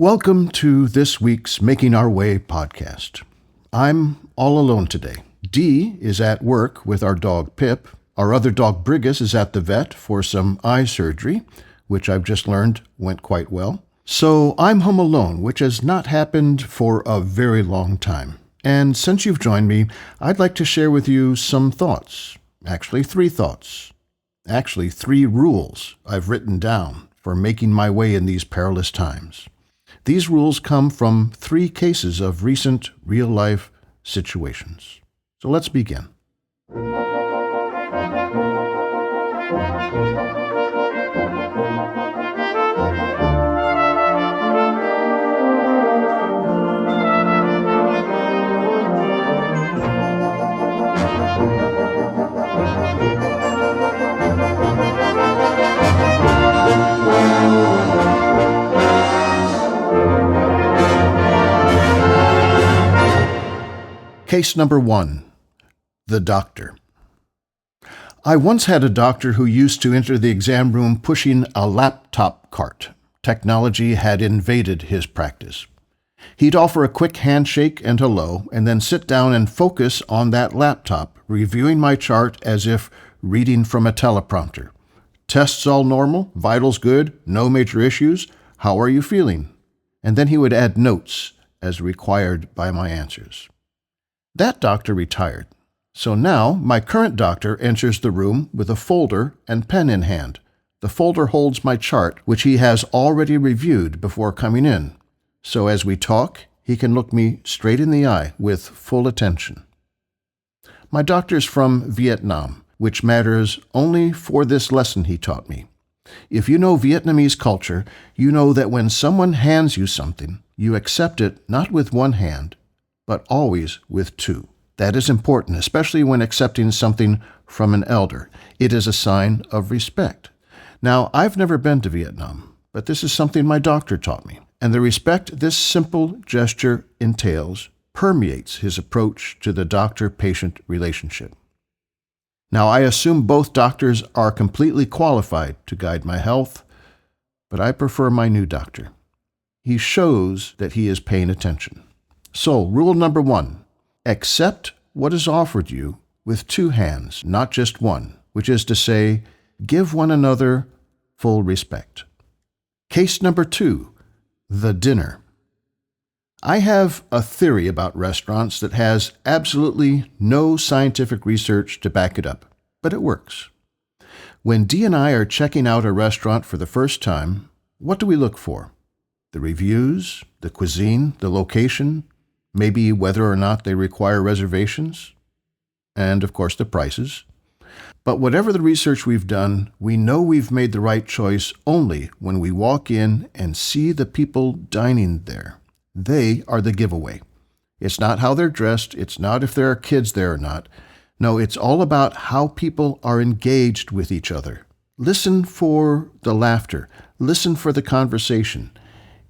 Welcome to this week's Making Our Way podcast. I'm all alone today. Dee is at work with our dog Pip. Our other dog Brigus is at the vet for some eye surgery, which I've just learned went quite well. So I'm home alone, which has not happened for a very long time. And since you've joined me, I'd like to share with you some thoughts. Actually, 3 thoughts. Actually, 3 rules I've written down for making my way in these perilous times. These rules come from 3 cases of recent real-life situations. So let's begin. Case number 1, the doctor. I once had a doctor who used to enter the exam room pushing a laptop cart. Technology had invaded his practice. He'd offer a quick handshake and hello, and then sit down and focus on that laptop, reviewing my chart as if reading from a teleprompter. Tests all normal, vitals good, no major issues, how are you feeling? And then he would add notes as required by my answers. That doctor retired, so now my current doctor enters the room with a folder and pen in hand. The folder holds my chart, which he has already reviewed before coming in, so as we talk, he can look me straight in the eye with full attention. My doctor's from Vietnam, which matters only for this lesson he taught me. If you know Vietnamese culture, you know that when someone hands you something, you accept it not with one hand, but always with 2. That is important, especially when accepting something from an elder. It is a sign of respect. Now, I've never been to Vietnam, but this is something my doctor taught me, and the respect this simple gesture entails permeates his approach to the doctor-patient relationship. Now, I assume both doctors are completely qualified to guide my health, but I prefer my new doctor. He shows that he is paying attention. So, rule number 1, accept what is offered you with 2 hands, not just one, which is to say, give one another full respect. Case number 2, the dinner. I have a theory about restaurants that has absolutely no scientific research to back it up, but it works. When Dee and I are checking out a restaurant for the first time, what do we look for? The reviews, the cuisine, the location, maybe whether or not they require reservations, and of course the prices. But whatever the research we've done, we know we've made the right choice only when we walk in and see the people dining there. They are the giveaway. It's not how they're dressed, it's not if there are kids there or not. No, it's all about how people are engaged with each other. Listen for the laughter, listen for the conversation.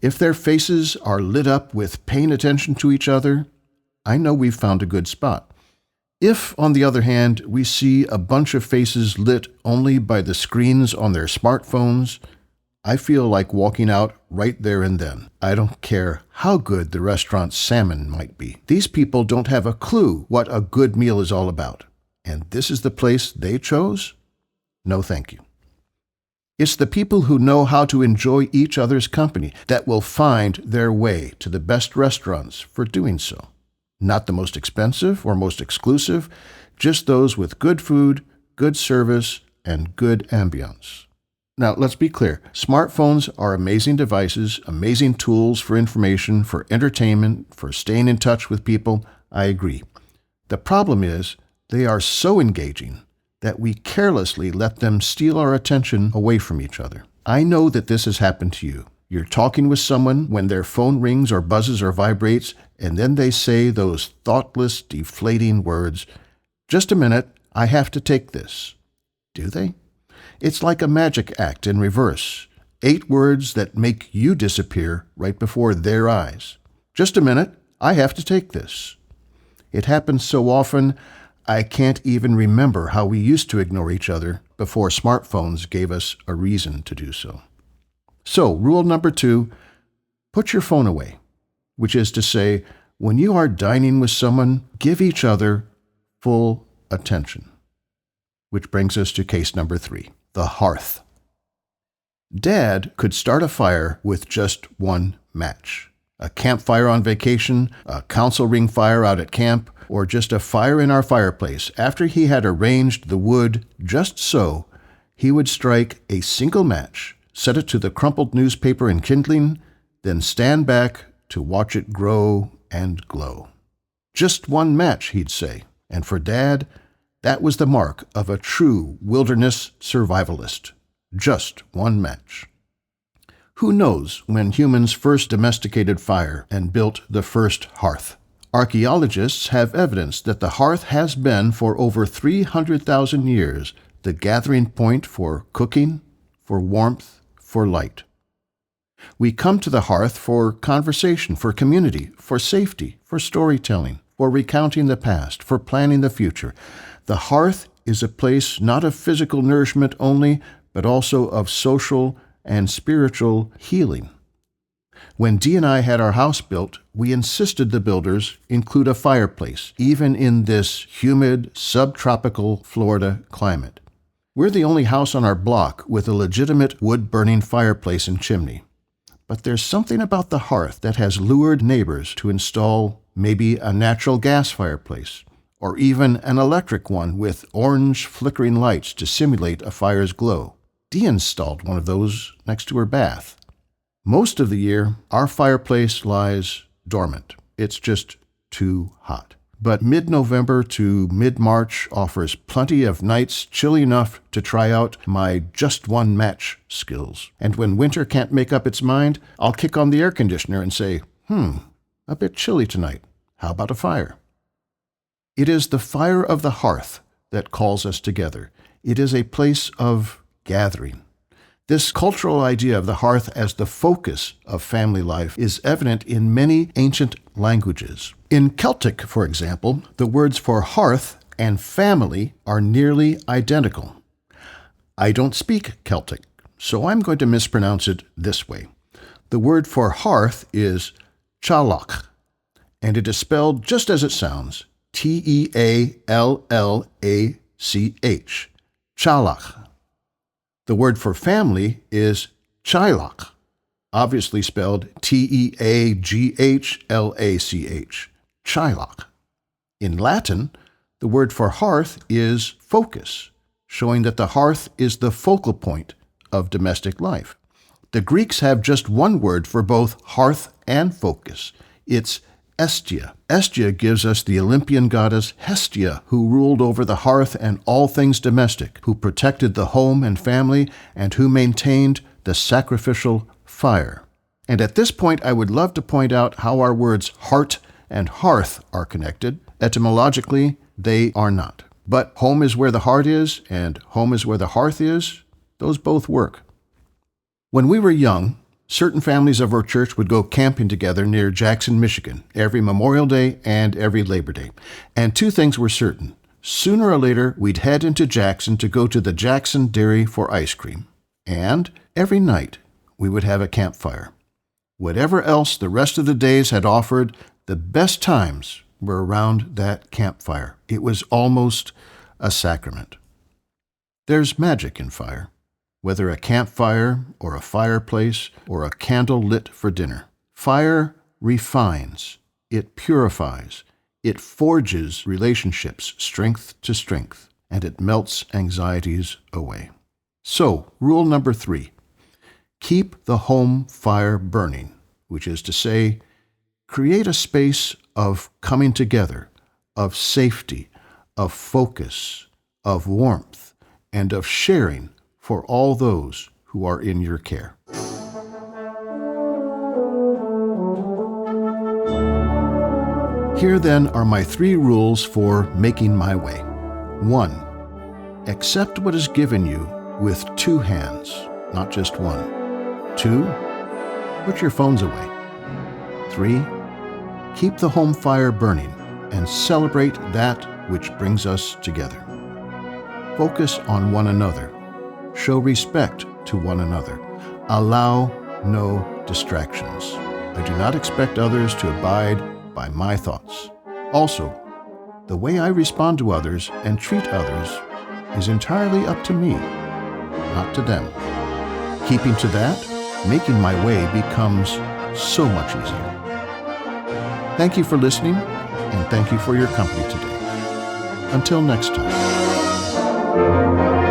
If their faces are lit up with paying attention to each other, I know we've found a good spot. If, on the other hand, we see a bunch of faces lit only by the screens on their smartphones, I feel like walking out right there and then. I don't care how good the restaurant's salmon might be. These people don't have a clue what a good meal is all about. And this is the place they chose? No, thank you. It's the people who know how to enjoy each other's company that will find their way to the best restaurants for doing so. Not the most expensive or most exclusive, just those with good food, good service, and good ambiance. Now, let's be clear. Smartphones are amazing devices, amazing tools for information, for entertainment, for staying in touch with people. I agree. The problem is they are so engaging that we carelessly let them steal our attention away from each other. I know that this has happened to you. You're talking with someone when their phone rings or buzzes or vibrates, and then they say those thoughtless, deflating words, "Just a minute, I have to take this." Do they? It's like a magic act in reverse. 8 words that make you disappear right before their eyes. Just a minute, I have to take this. It happens so often, I can't even remember how we used to ignore each other before smartphones gave us a reason to do so. So, rule number 2, Put your phone away, which is to say, when you are dining with someone, give each other full attention. Which brings us to case number 3, the hearth. Dad could start a fire with just one match. A campfire on vacation, a council ring fire out at camp, or just a fire in our fireplace. After he had arranged the wood just so, he would strike a single match, set it to the crumpled newspaper and kindling, then stand back to watch it grow and glow. Just one match, he'd say, and for Dad, that was the mark of a true wilderness survivalist. Just one match. Who knows when humans first domesticated fire and built the first hearth? Archaeologists have evidence that the hearth has been for over 300,000 years the gathering point for cooking, for warmth, for light. We come to the hearth for conversation, for community, for safety, for storytelling, for recounting the past, for planning the future. The hearth is a place not of physical nourishment only, but also of social and spiritual healing. When Dee and I had our house built, we insisted the builders include a fireplace, even in this humid, subtropical Florida climate. We're the only house on our block with a legitimate wood-burning fireplace and chimney. But there's something about the hearth that has lured neighbors to install maybe a natural gas fireplace, or even an electric one with orange flickering lights to simulate a fire's glow. Dee installed one of those next to her bath. Most of the year, our fireplace lies dormant. It's just too hot. But mid-November to mid-March offers plenty of nights chilly enough to try out my just one match skills. And when winter can't make up its mind, I'll kick on the air conditioner and say, a bit chilly tonight. How about a fire? It is the fire of the hearth that calls us together. It is a place of gathering. This cultural idea of the hearth as the focus of family life is evident in many ancient languages. In Celtic, for example, the words for hearth and family are nearly identical. I don't speak Celtic, so I'm going to mispronounce it this way. The word for hearth is Teallach, and it is spelled just as it sounds, Teallach, Teallach. The word for family is Teallach, obviously spelled Teaghlach, Teallach. In Latin, the word for hearth is focus, showing that the hearth is the focal point of domestic life. The Greeks have just one word for both hearth and focus. It's Estia. Estia gives us the Olympian goddess Hestia, who ruled over the hearth and all things domestic, who protected the home and family, and who maintained the sacrificial fire. And at this point, I would love to point out how our words heart and hearth are connected. Etymologically, they are not. But home is where the heart is, and home is where the hearth is. Those both work. When we were young, certain families of our church would go camping together near Jackson, Michigan, every Memorial Day and every Labor Day. And two things were certain. Sooner or later, we'd head into Jackson to go to the Jackson Dairy for ice cream. And every night, we would have a campfire. Whatever else the rest of the days had offered, the best times were around that campfire. It was almost a sacrament. There's magic in fire. Whether a campfire or a fireplace or a candle lit for dinner. Fire refines, it purifies, it forges relationships strength to strength, and it melts anxieties away. So, rule number 3, keep the home fire burning, which is to say, create a space of coming together, of safety, of focus, of warmth, and of sharing for all those who are in your care. Here then are my 3 rules for making my way. 1. Accept what is given you with 2 hands, not just 1. 2. Put your phones away. 3. Keep the home fire burning and celebrate that which brings us together. Focus on one another. Show respect to one another. Allow no distractions. I do not expect others to abide by my thoughts. Also, the way I respond to others and treat others is entirely up to me, not to them. Keeping to that, making my way becomes so much easier. Thank you for listening, and thank you for your company today. Until next time.